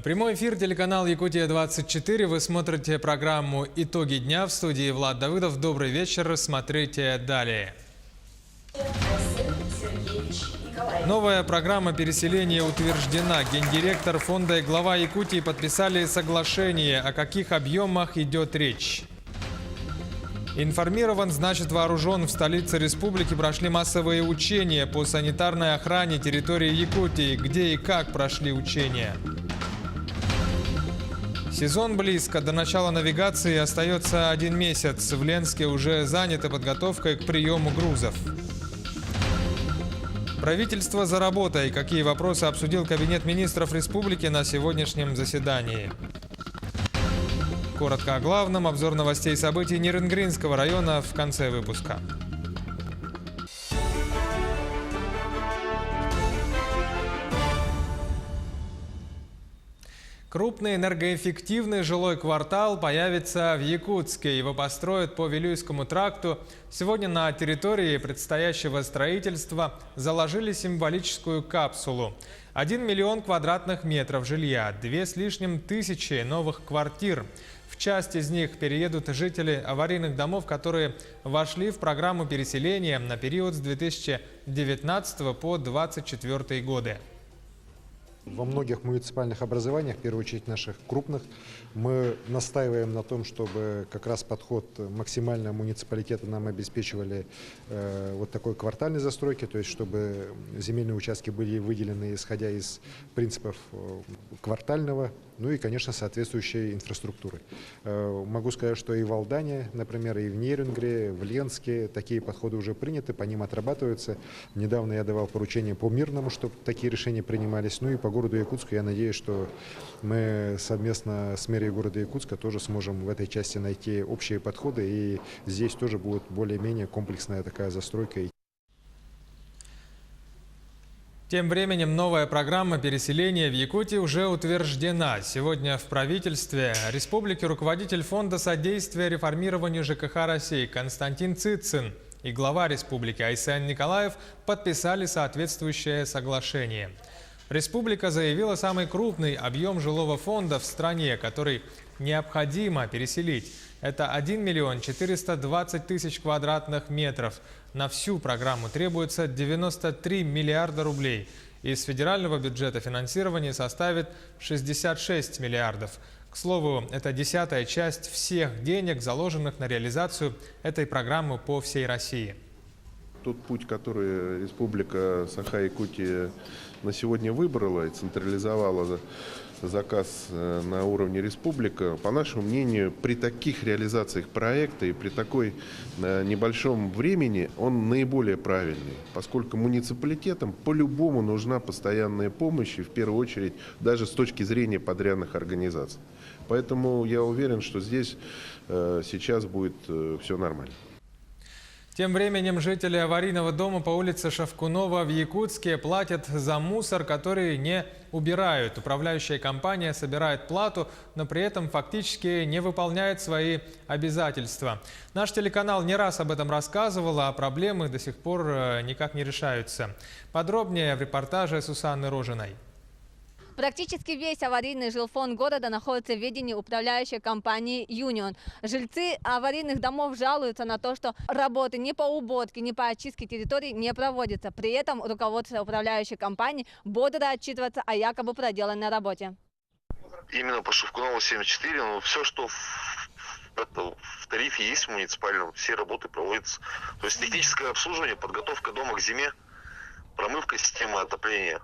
Прямой эфир, телеканал Якутия-24. Вы смотрите программу «Итоги дня». В студии Влад Давыдов. Добрый вечер. Смотрите далее. Новая программа переселения утверждена. Гендиректор фонда и глава Якутии подписали соглашение. О каких объемах идет речь? Информирован, значит вооружен. В столице республики прошли массовые учения по санитарной охране территории Якутии. Где и как прошли учения? Сезон близко. До начала навигации остается 1 месяц. В Ленске уже занята подготовкой к приему грузов. Правительство за работой. Какие вопросы обсудил Кабинет министров республики на сегодняшнем заседании? Коротко о главном. Обзор новостей и событий Ниренгринского района в конце выпуска. Крупный энергоэффективный жилой квартал появится в Якутске. Его построят по Вилюйскому тракту. Сегодня на территории предстоящего строительства заложили символическую капсулу. 1 миллион квадратных метров жилья, 2 с лишним тысячи новых квартир. В часть из них переедут жители аварийных домов, которые вошли в программу переселения на период с 2019 по 2024 годы. Во многих муниципальных образованиях, в первую очередь наших крупных, мы настаиваем на том, чтобы как раз подход максимально муниципалитета нам обеспечивали вот такой квартальной застройки, то есть чтобы земельные участки были выделены исходя из принципов квартального, ну и, конечно, соответствующей инфраструктуры. Могу сказать, что и в Алдане, например, и в Нерюнгре, в Ленске такие подходы уже приняты, по ним отрабатываются. Недавно я давал поручение по Мирному, чтобы такие решения принимались. Ну и по городу Якутску я надеюсь, что мы совместно с мэрией города Якутска тоже сможем в этой части найти общие подходы, и здесь тоже будет более-менее комплексная такая застройка. Тем временем новая программа переселения в Якутии уже утверждена. Сегодня в правительстве республики руководитель Фонда содействия реформированию ЖКХ России Константин Цицин и глава республики Айсен Николаев подписали соответствующее соглашение. Республика заявила самый крупный объем жилого фонда в стране, который необходимо переселить. Это 1 миллион 420 тысяч квадратных метров. На всю программу требуется 93 миллиарда рублей. Из федерального бюджета финансирование составит 66 миллиардов. К слову, это 10-я часть всех денег, заложенных на реализацию этой программы по всей России. Тот путь, который Республика Саха-Якутия на сегодня выбрала и централизовала заказ на уровне республики, по нашему мнению, при таких реализациях проекта и при такой небольшом времени он наиболее правильный, поскольку муниципалитетам по-любому нужна постоянная помощь, и в первую очередь даже с точки зрения подрядных организаций. Поэтому я уверен, что здесь сейчас будет все нормально. Тем временем жители аварийного дома по улице Шавкунова в Якутске платят за мусор, который не убирают. Управляющая компания собирает плату, но при этом фактически не выполняет свои обязательства. Наш телеканал не раз об этом рассказывал, а проблемы до сих пор никак не решаются. Подробнее в репортаже Сусанны Рожиной. Практически весь аварийный жилфонд города находится в ведении управляющей компании «Юнион». Жильцы аварийных домов жалуются на то, что работы ни по уборке, ни по очистке территорий не проводятся. При этом руководство управляющей компании бодро отчитывается о якобы проделанной работе. Именно по Шавкунова 74, но все, что в тарифе есть в муниципальном, все работы проводятся. То есть техническое обслуживание, подготовка дома к зиме, промывка системы отопления.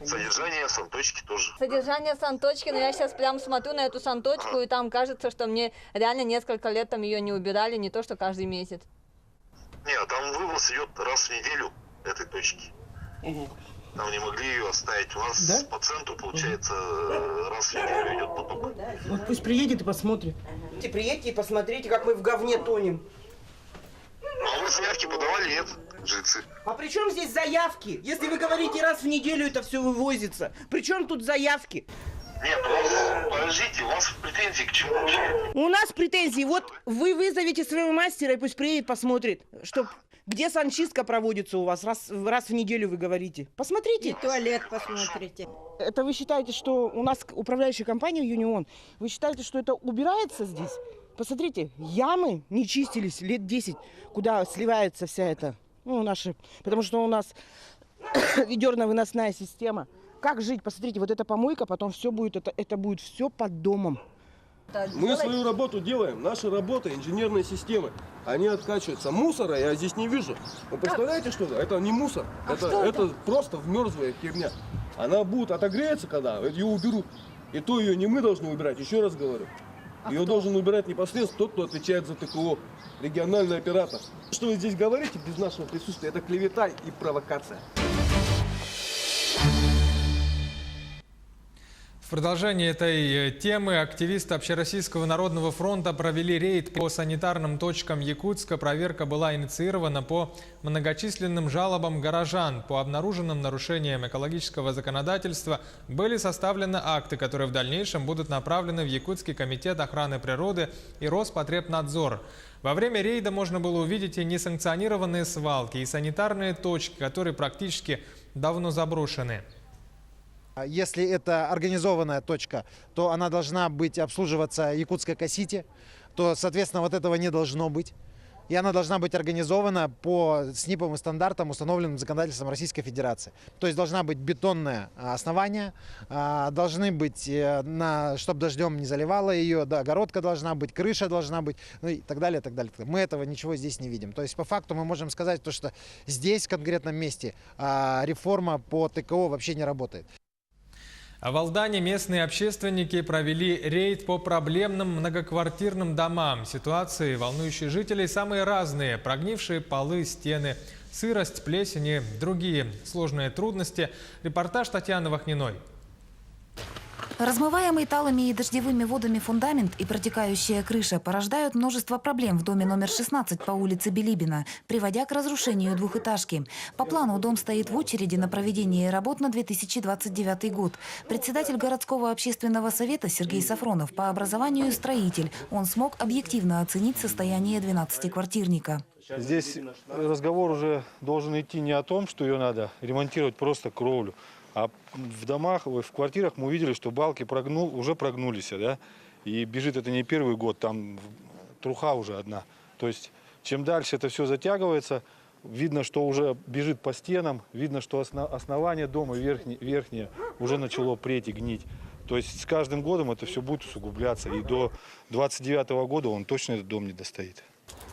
Содержание санточки тоже. Содержание санточки, но я сейчас прям смотрю на эту санточку, и там кажется, что мне реально несколько лет там ее не убирали, не то что каждый месяц. Нет, там вывоз идет раз в неделю этой точки. Там не могли ее оставить. У нас да? По центру, получается, раз в неделю идет поток. Вот пусть приедет и посмотрит. Приедьте и посмотрите, как мы в говне тонем. А вы заявки подавали, нет, жильцы? А при чем здесь заявки? Если вы говорите, раз в неделю это все вывозится. При чем тут заявки? Нет, у вас, подождите, у вас претензии к чему вообще? У нас претензии. Вот вы вызовете своего мастера и пусть приедет, посмотрит, чтоб Где санчистка проводится у вас? Раз в неделю вы говорите. Посмотрите. И туалет посмотрите. Это вы считаете, что у нас управляющая компания «Юнион», вы считаете, что это убирается здесь? Посмотрите, ямы не чистились лет 10, куда сливается вся эта, наша, потому что у нас ведерно-выносная система. Как жить? Посмотрите, вот эта помойка, потом все будет, это будет все под домом. Мы свою работу делаем, наша работа, инженерные системы. Они откачиваются. Мусора я здесь не вижу. Вы представляете, что это? Это не мусор. Это просто вмерзлая херня. Она будет отогреться, когда ее уберут. И то ее не мы должны убирать, еще раз говорю. Ее должен убирать непосредственно тот, кто отвечает за ТКО, региональный оператор. Что вы здесь говорите без нашего присутствия, это клевета и провокация. В продолжении этой темы активисты Общероссийского народного фронта провели рейд по санитарным точкам Якутска. Проверка была инициирована по многочисленным жалобам горожан. По обнаруженным нарушениям экологического законодательства были составлены акты, которые в дальнейшем будут направлены в Якутский комитет охраны природы и Роспотребнадзор. Во время рейда можно было увидеть и несанкционированные свалки, и санитарные точки, которые практически давно заброшены. Если это организованная точка, то она должна быть обслуживаться якутской Косите, то, соответственно, вот этого не должно быть. И она должна быть организована по СНИПам и стандартам, установленным законодательством Российской Федерации. То есть должна быть бетонное основание, должны быть, чтобы дождем не заливало ее, огородка должна быть, крыша должна быть, и так далее, так далее. Мы этого ничего здесь не видим. То есть по факту мы можем сказать, что здесь, в конкретном месте, реформа по ТКО вообще не работает. А в Алдане местные общественники провели рейд по проблемным многоквартирным домам. Ситуации, волнующие жителей, самые разные. Прогнившие полы, стены, сырость, плесень и другие сложные трудности. Репортаж Татьяны Вахниной. Размываемый талыми и дождевыми водами фундамент и протекающая крыша порождают множество проблем в доме номер 16 по улице Билибина, приводя к разрушению двухэтажки. По плану дом стоит в очереди на проведение работ на 2029 год. Председатель городского общественного совета Сергей Сафронов по образованию строитель. Он смог объективно оценить состояние 12-квартирника. Здесь разговор уже должен идти не о том, что ее надо ремонтировать просто кровлю. А в домах, в квартирах мы увидели, что балки уже прогнулись, да? И бежит это не первый год, там труха уже одна. То есть чем дальше это все затягивается, видно, что уже бежит по стенам, видно, что основание дома верхнее уже начало преть и гнить. То есть с каждым годом это все будет усугубляться. И до 2029 года он точно этот дом не достоит.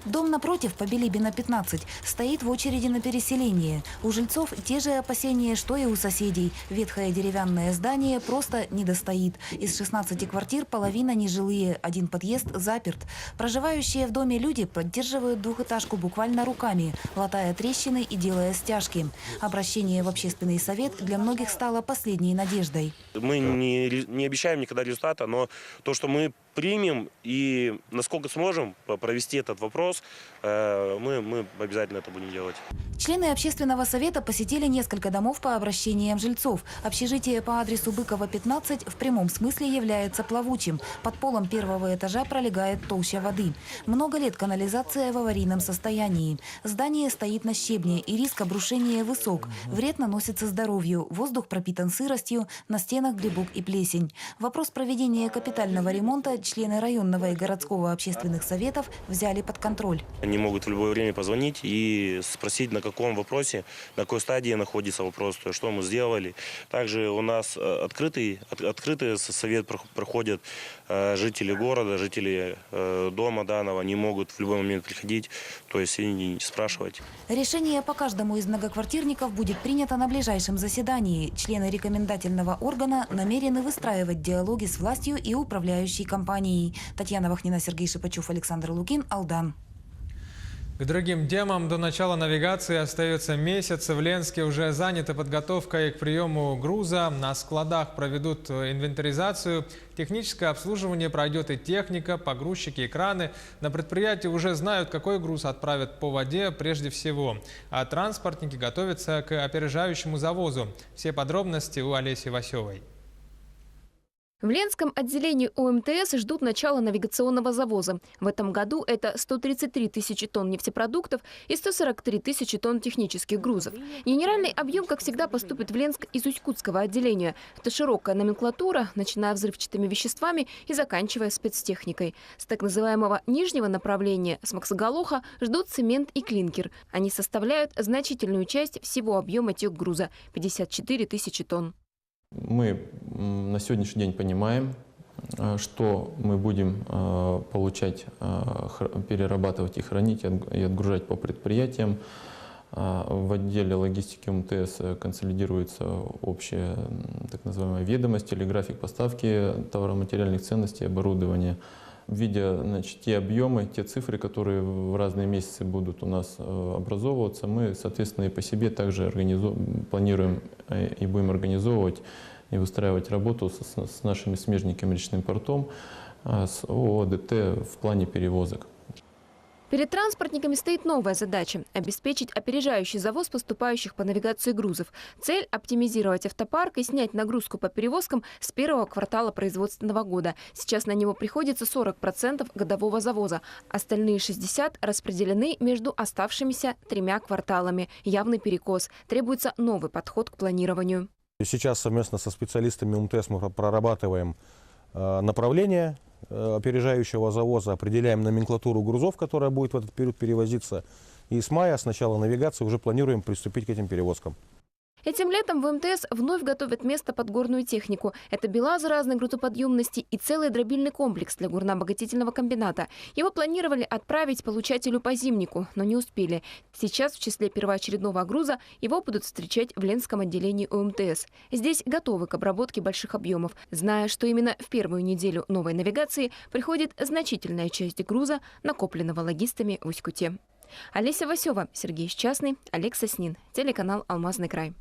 Дом напротив, по Билибина 15, стоит в очереди на переселение. У жильцов те же опасения, что и у соседей. Ветхое деревянное здание просто не достоит. Из 16 квартир половина нежилые, один подъезд заперт. Проживающие в доме люди поддерживают двухэтажку буквально руками, латая трещины и делая стяжки. Обращение в общественный совет для многих стало последней надеждой. Мы не обещаем никогда результата, но то, что мы примем и насколько сможем провести этот вопрос, мы обязательно это будем делать. Члены общественного совета посетили несколько домов по обращениям жильцов. Общежитие по адресу Быкова, 15 в прямом смысле является плавучим. Под полом первого этажа пролегает толща воды. Много лет канализация в аварийном состоянии. Здание стоит на щебне, и риск обрушения высок. Вред наносится здоровью. Воздух пропитан сыростью, на стенах грибок и плесень. Вопрос проведения капитального ремонта члены районного и городского общественных советов взяли под контроль. Они могут в любое время позвонить и спросить, на каком вопросе, на какой стадии находится вопрос, что мы сделали. Также у нас открытый совет проходят жители города, жители дома данного. Они могут в любой момент приходить, то есть и спрашивать. Решение по каждому из многоквартирников будет принято на ближайшем заседании. Члены рекомендательного органа намерены выстраивать диалоги с властью и управляющей компанией. Татьяна Вахнина, Сергей Шипачев, Александр Лукин, Алдан. К другим темам. До начала навигации остается месяц. В Ленске уже занята подготовкой к приему груза. На складах проведут инвентаризацию. Техническое обслуживание пройдет и техника, погрузчики, краны. На предприятии уже знают, какой груз отправят по воде прежде всего. А транспортники готовятся к опережающему завозу. Все подробности у Олеси Васевой. В Ленском отделении ОМТС ждут начала навигационного завоза. В этом году это 133 тысячи тонн нефтепродуктов и 143 тысячи тонн технических грузов. Генеральный объем, как всегда, поступит в Ленск из Усть-Кутского отделения. Это широкая номенклатура, начиная взрывчатыми веществами и заканчивая спецтехникой. С так называемого нижнего направления, с Максоголоха, ждут цемент и клинкер. Они составляют значительную часть всего объема техгруза – 54 тысячи тонн. Мы на сегодняшний день понимаем, что мы будем получать, перерабатывать и хранить, и отгружать по предприятиям. В отделе логистики МТС консолидируется общая так называемая ведомость или график поставки товаро-материальных ценностей, оборудования. Видя, значит, те объемы, те цифры, которые в разные месяцы будут у нас образовываться, мы, соответственно, и по себе также планируем и будем организовывать и выстраивать работу с нашими смежниками речным портом, с ООО «ДТ» в плане перевозок. Перед транспортниками стоит новая задача – обеспечить опережающий завоз поступающих по навигации грузов. Цель – оптимизировать автопарк и снять нагрузку по перевозкам с первого квартала производственного года. Сейчас на него приходится 40% годового завоза. Остальные 60% распределены между оставшимися 3 кварталами. Явный перекос. Требуется новый подход к планированию. Сейчас совместно со специалистами УМТС мы прорабатываем направление опережающего завоза, определяем номенклатуру грузов, которая будет в этот период перевозиться. И с мая, с начала навигации, уже планируем приступить к этим перевозкам. Этим летом в МТС вновь готовят место под горную технику. Это БелАЗы разной грузоподъемности и целый дробильный комплекс для горнообогатительного комбината. Его планировали отправить получателю по зимнику, но не успели. Сейчас в числе первоочередного груза его будут встречать в Ленском отделении ОМТС. Здесь готовы к обработке больших объемов, зная, что именно в первую неделю новой навигации приходит значительная часть груза, накопленного логистами в Усть-Куте. Олеся Васева, Сергей Счастный, Олег Соснин, телеканал «Алмазный край».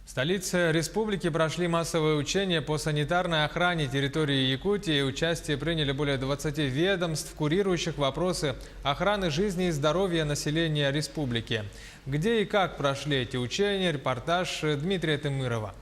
В столице республики прошли массовые учения по санитарной охране территории Якутии. Участие приняли более 20 ведомств, курирующих вопросы охраны жизни и здоровья населения республики. Где и как прошли эти учения, репортаж Дмитрия Тымырова.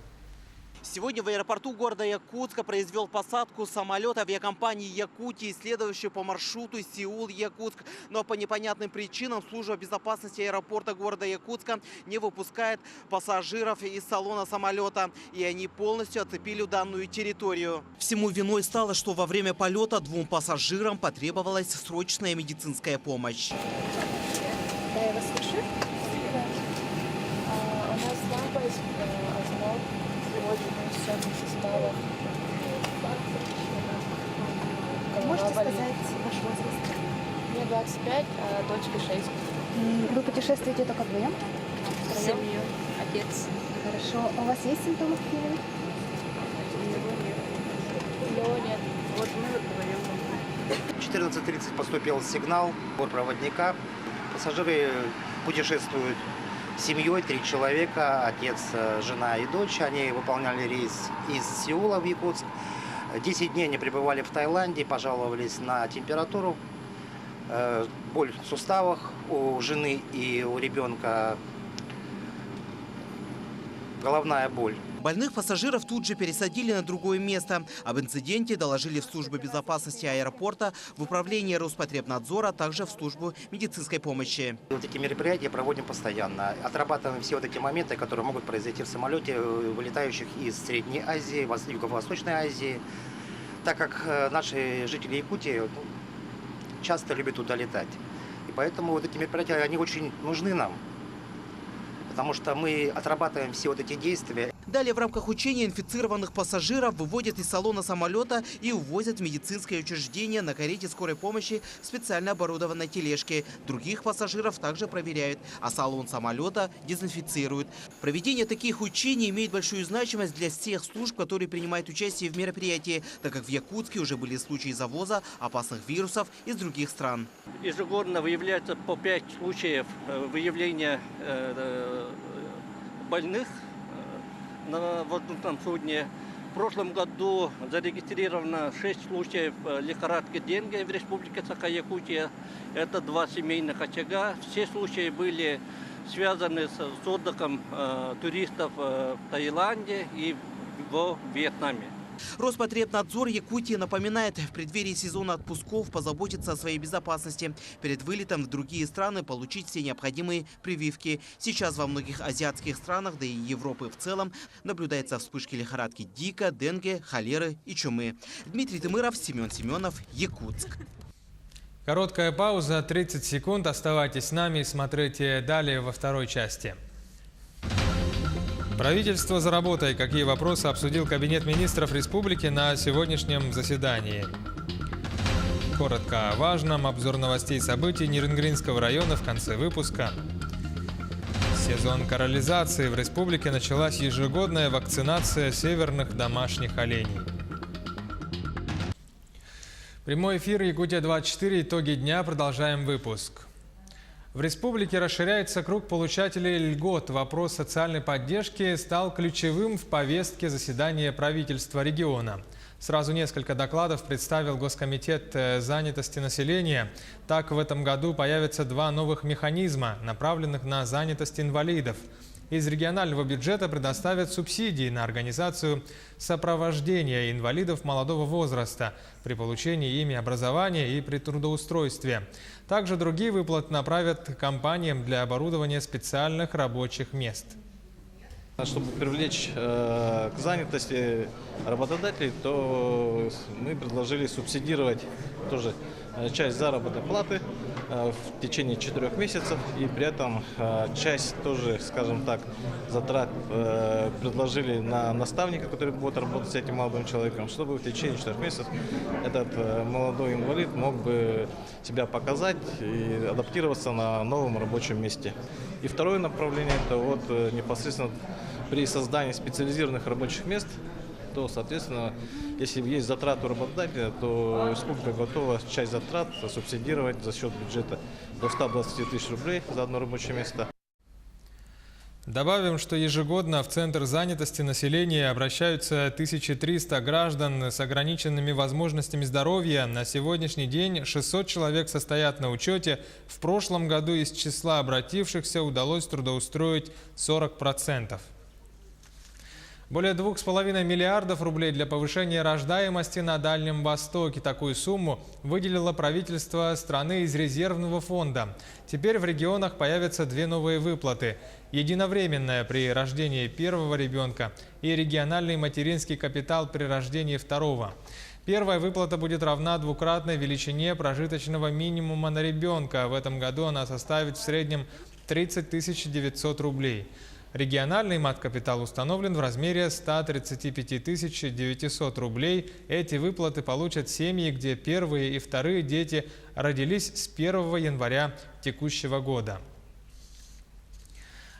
Сегодня в аэропорту города Якутска произвел посадку самолет авиакомпании «Якутия», следующий по маршруту Сеул-Якутск. Но по непонятным причинам служба безопасности аэропорта города Якутска не выпускает пассажиров из салона самолета. И они полностью оцепили данную территорию. Всему виной стало, что во время полета 2 пассажирам потребовалась срочная медицинская помощь. Да, я вас слышу. У нас слабость, озноб. Можете сказать ваш возраст? Мне 25, а дочке 6. Вы путешествуете только вдвоем? С семьей, отец. Хорошо. У вас есть симптомы какие-нибудь? Его нет. Вот мы вдвоем. 14:30 поступил сигнал бортпроводника. Пассажиры путешествуют с семьей, 3 человека, отец, жена и дочь. Они выполняли рейс из Сеула в Якутск. 10 дней они пребывали в Таиланде, пожаловались на температуру, боль в суставах у жены и у ребенка, головная боль. Больных пассажиров тут же пересадили на другое место. Об инциденте доложили в службу безопасности аэропорта, в управление Роспотребнадзора, а также в службу медицинской помощи. Вот эти мероприятия проводим постоянно. Отрабатываем все вот эти моменты, которые могут произойти в самолете, вылетающих из Средней Азии, Юго-Восточной Азии. Так как наши жители Якутии часто любят туда летать. И поэтому вот эти мероприятия, они очень нужны нам. Потому что мы отрабатываем все вот эти действия. Далее в рамках учения инфицированных пассажиров выводят из салона самолета и увозят в медицинское учреждение на карете скорой помощи в специально оборудованной тележке. Других пассажиров также проверяют, а салон самолета дезинфицируют. Проведение таких учений имеет большую значимость для всех служб, которые принимают участие в мероприятии, так как в Якутске уже были случаи завоза опасных вирусов из других стран. Ежегодно выявляется по 5 случаев выявления больных на воздушном судне. В прошлом году зарегистрировано 6 случаев лихорадки денге в Республике Саха-Якутия. Это 2 семейных очага. Все случаи были связаны с отдыхом туристов в Таиланде и в Вьетнаме. Роспотребнадзор Якутии напоминает, в преддверии сезона отпусков позаботиться о своей безопасности. Перед вылетом в другие страны получить все необходимые прививки. Сейчас во многих азиатских странах, да и Европы в целом, наблюдаются вспышки лихорадки Дика, денге, холеры и чумы. Дмитрий Тымыров, Семен Семенов, Якутск. Короткая пауза, 30 секунд. Оставайтесь с нами и смотрите далее во второй части. Правительство за работой. Какие вопросы обсудил Кабинет министров республики на сегодняшнем заседании? Коротко о важном. Обзор новостей и событий Нерюнгринского района в конце выпуска. Сезон корализации. В республике началась ежегодная вакцинация северных домашних оленей. Прямой эфир Якутия-24. Итоги дня. Продолжаем выпуск. В республике расширяется круг получателей льгот. Вопрос социальной поддержки стал ключевым в повестке заседания правительства региона. Сразу несколько докладов представил Госкомитет занятости населения. Так, в этом году появятся 2 новых механизма, направленных на занятость инвалидов. Из регионального бюджета предоставят субсидии на организацию сопровождения инвалидов молодого возраста при получении ими образования и при трудоустройстве. Также другие выплаты направят компаниям для оборудования специальных рабочих мест. Чтобы привлечь к занятости работодателей, то мы предложили субсидировать тоже часть заработной платы в течение 4 месяцев, и при этом часть тоже, скажем так, затрат предложили на наставника, который будет работать с этим молодым человеком, чтобы в течение 4 месяцев этот молодой инвалид мог бы себя показать и адаптироваться на новом рабочем месте. И второе направление – это вот непосредственно при создании специализированных рабочих мест, то, соответственно, если есть затраты у работодателя, то республика готова часть затрат субсидировать за счет бюджета до 120 тысяч рублей за одно рабочее место. Добавим, что ежегодно в Центр занятости населения обращаются 1300 граждан с ограниченными возможностями здоровья. На сегодняшний день 600 человек состоят на учете. В прошлом году из числа обратившихся удалось трудоустроить 40%. Более 2,5 миллиардов рублей для повышения рождаемости на Дальнем Востоке. Такую сумму выделило правительство страны из резервного фонда. Теперь в регионах появятся 2 новые выплаты. Единовременная при рождении первого ребенка и региональный материнский капитал при рождении второго. Первая выплата будет равна двукратной величине прожиточного минимума на ребенка. В этом году она составит в среднем 30 900 рублей. Региональный мат-капитал установлен в размере 135 900 рублей. Эти выплаты получат семьи, где первые и вторые дети родились с 1 января текущего года.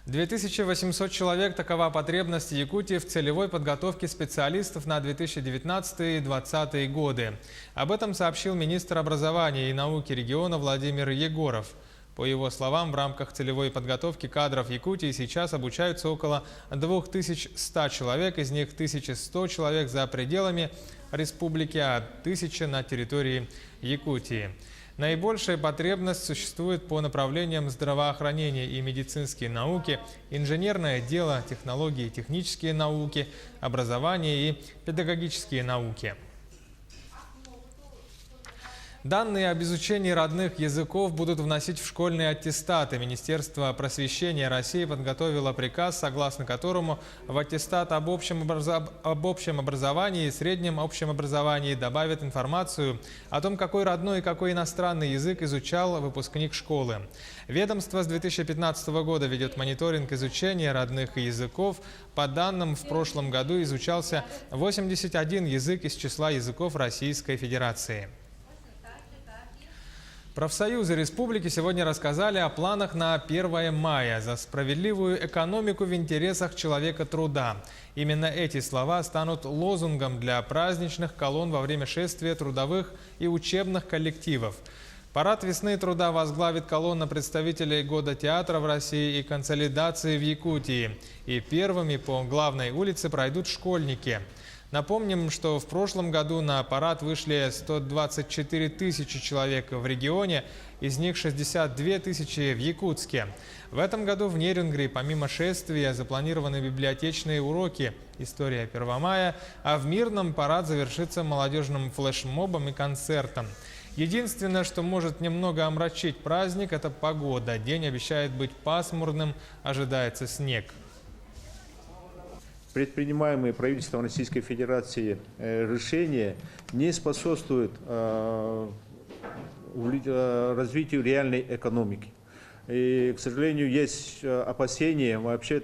2800 человек – такова потребность Якутии в целевой подготовке специалистов на 2019 и 2020 годы. Об этом сообщил министр образования и науки региона Владимир Егоров. По его словам, в рамках целевой подготовки кадров Якутии сейчас обучаются около 2100 человек, из них 1100 человек за пределами республики, а 1000 на территории Якутии. Наибольшая потребность существует по направлениям здравоохранения и медицинские науки, инженерное дело, технологии и технические науки, образование и педагогические науки. Данные об изучении родных языков будут вносить в школьные аттестаты. Министерство просвещения России подготовило приказ, согласно которому в аттестат об общем образовании и среднем общем образовании добавят информацию о том, какой родной и какой иностранный язык изучал выпускник школы. Ведомство с 2015 года ведет мониторинг изучения родных языков. По данным, в прошлом году изучался 81 язык из числа языков Российской Федерации. Профсоюзы республики сегодня рассказали о планах на 1 мая за справедливую экономику в интересах человека труда. Именно эти слова станут лозунгом для праздничных колонн во время шествия трудовых и учебных коллективов. Парад весны труда возглавит колонна представителей Года театра в России и консолидации в Якутии. И первыми по главной улице пройдут школьники. Напомним, что в прошлом году на парад вышли 124 тысячи человек в регионе, из них 62 тысячи в Якутске. В этом году в Нерюнгри помимо шествия запланированы библиотечные уроки «История 1 мая», а в Мирном парад завершится молодежным флешмобом и концертом. Единственное, что может немного омрачить праздник, это погода. День обещает быть пасмурным, ожидается снег. Предпринимаемые правительством Российской Федерации решения не способствуют развитию реальной экономики. И, к сожалению, есть опасения вообще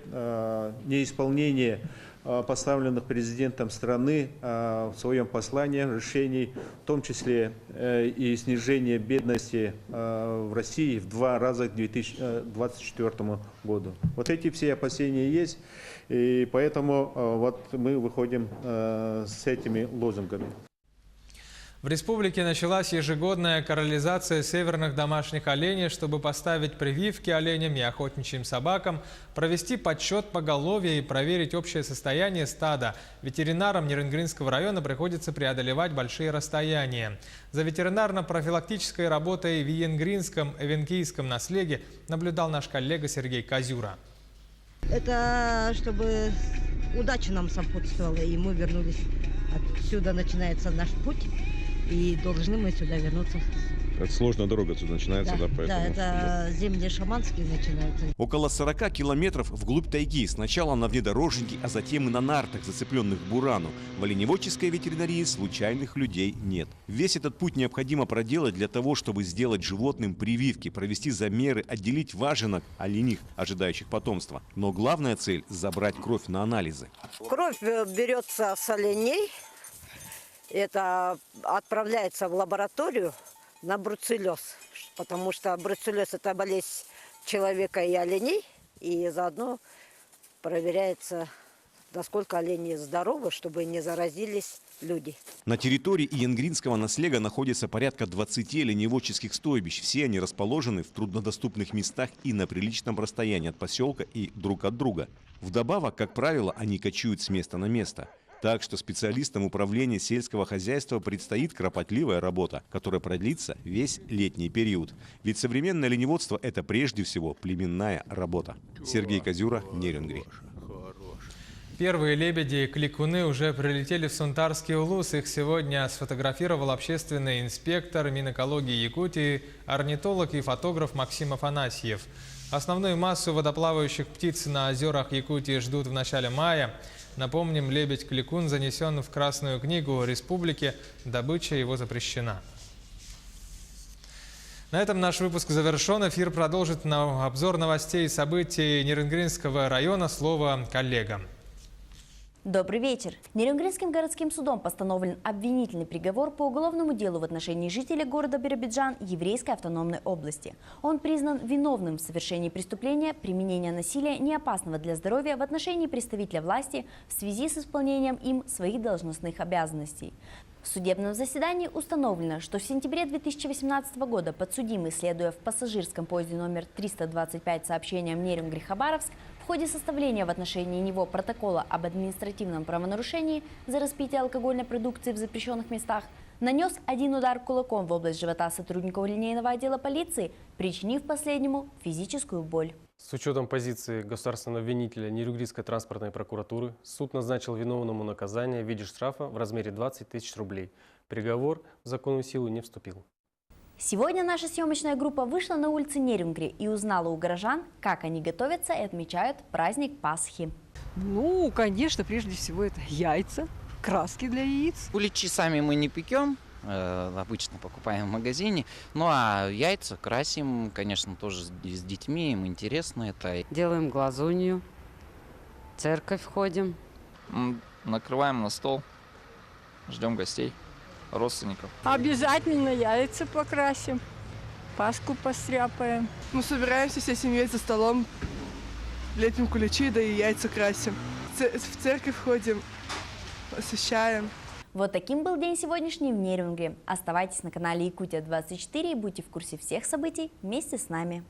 неисполнения поставленных президентом страны в своем послании решений, в том числе и снижение бедности в России в 2 раза к 2024 году. Вот эти все опасения есть, и поэтому вот мы выходим с этими лозунгами. В республике началась ежегодная корализация северных домашних оленей, чтобы поставить прививки оленям и охотничьим собакам, провести подсчет поголовья и проверить общее состояние стада. Ветеринарам Нерюнгринского района приходится преодолевать большие расстояния. За ветеринарно-профилактической работой в Виенгринском эвенкийском наследии наблюдал наш коллега Сергей Козюра. Это чтобы удача нам сопутствовала, и мы вернулись. Отсюда начинается наш путь. И должны мы сюда вернуться. Это сложная дорога отсюда начинается, да? Поэтому... Да, это земли шаманские начинаются. Около 40 километров вглубь тайги. Сначала на внедорожнике, а затем и на нартах, зацепленных бурану. В оленеводческой ветеринарии случайных людей нет. Весь этот путь необходимо проделать для того, чтобы сделать животным прививки, провести замеры, отделить важенок оленей, ожидающих потомства. Но главная цель – забрать кровь на анализы. Кровь берется с оленей. Это отправляется в лабораторию на бруцеллез, потому что бруцеллез – это болезнь человека и оленей, и заодно проверяется, насколько олени здоровы, чтобы не заразились люди. На территории Иенгринского наследия находится порядка 20 оленеводческих стойбищ. Все они расположены в труднодоступных местах и на приличном расстоянии от поселка и друг от друга. Вдобавок, как правило, они кочуют с места на место. Так что специалистам управления сельского хозяйства предстоит кропотливая работа, которая продлится весь летний период. Ведь современное оленеводство – это прежде всего племенная работа. Сергей Козюра, Нерюнгри. Первые лебеди и кликуны уже прилетели в Сунтарский улус. Их сегодня сфотографировал общественный инспектор Минэкологии Якутии, орнитолог и фотограф Максим Афанасьев. Основную массу водоплавающих птиц на озерах Якутии ждут в начале мая. Напомним, лебедь-кликун занесен в Красную книгу республики, добыча его запрещена. На этом наш выпуск завершен. Эфир продолжит на обзор новостей и событий Нерюнгринского района. Слово коллегам. Добрый вечер. Нерюнгринским городским судом постановлен обвинительный приговор по уголовному делу в отношении жителя города Биробиджан Еврейской автономной области. Он признан виновным в совершении преступления применения насилия, неопасного для здоровья, в отношении представителя власти в связи с исполнением им своих должностных обязанностей. В судебном заседании установлено, что в сентябре 2018 года подсудимый, следуя в пассажирском поезде номер 325 сообщением Нерюнгри-Хабаровск, в ходе составления в отношении него протокола об административном правонарушении за распитие алкогольной продукции в запрещенных местах, нанес один удар кулаком в область живота сотруднику линейного отдела полиции, причинив последнему физическую боль. С учетом позиции государственного обвинителя Нерюнгринской транспортной прокуратуры суд назначил виновному наказание в виде штрафа в размере 20 тысяч рублей. Приговор в законную силу не вступил. Сегодня наша съемочная группа вышла на улицы Нерюнгри и узнала у горожан, как они готовятся и отмечают праздник Пасхи. Ну, конечно, прежде всего это яйца, краски для яиц. Куличи сами мы не пекем, обычно покупаем в магазине. Ну а яйца красим, конечно, тоже с детьми, им интересно это. Делаем глазунью, в церковь ходим. Накрываем на стол, ждем гостей, родственников. Обязательно яйца покрасим, Пасху постряпаем. Мы собираемся всей семьей за столом, лепим куличи, да и яйца красим. В церковь ходим, освещаем. Вот таким был день сегодняшний в Нерюнгри. Оставайтесь на канале Якутия 24 и будьте в курсе всех событий вместе с нами.